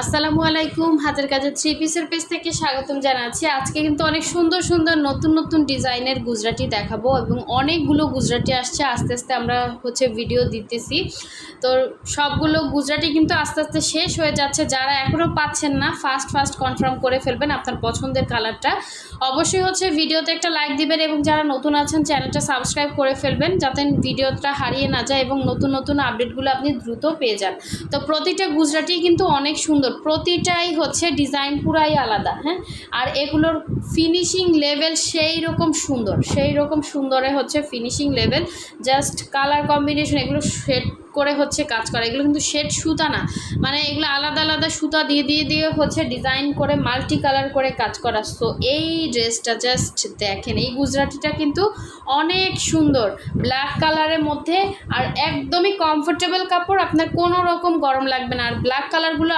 আসসালামু আলাইকুম। হাতের কাজের থ্রি পিসের পেজ থেকে স্বাগতম জানাচ্ছি। আজকে কিন্তু অনেক সুন্দর সুন্দর নতুন নতুন ডিজাইনের গুজরাটি দেখাবো এবং অনেকগুলো গুজরাটি আসছে। আস্তে আস্তে আমরা ভিডিও দিতেছি, তো সবগুলো গুজরাটি কিন্তু আস্তে আস্তে শেষ হয়ে যাচ্ছে। যারা এখনও পাচ্ছেন না, ফাস্ট কনফার্ম করে ফেলবেন আপনার পছন্দের কালারটা। অবশ্যই ভিডিওতে একটা লাইক দিবেন এবং যারা নতুন আছেন চ্যানেলটা সাবস্ক্রাইব করে ফেলবেন, যাতে ভিডিওটা হারিয়ে না যায় এবং নতুন নতুন আপডেটগুলো আপনি দ্রুত পেয়ে যান। তো প্রতিটা গুজরাটি কিন্তু অনেক সুন্দর, প্রতিটাই ডিজাইন পুরাই আলাদা। হ্যাঁ, আর এগুলোর ফিনিশিং লেভেল সেই রকম সুন্দরে finishing level. Just colour combination, এগুলো শেড করে কাজ করা। এগুলো কিন্তু শেড সুতা না, মানে এগুলো আলাদা আলাদা সুতা দিয়ে দিয়ে দিয়ে ডিজাইন করে মাল্টি কালার করে কাজ করা। সো এই ড্রেসটা জাস্ট দেখেন, এই গুজরাটিটা কিন্তু অনেক সুন্দর, ব্ল্যাক কালারের মধ্যে, আর একদমই কমফোর্টেবল কাপড়, আপনার কোনো রকম গরম লাগবে না। আর ব্ল্যাক কালারগুলো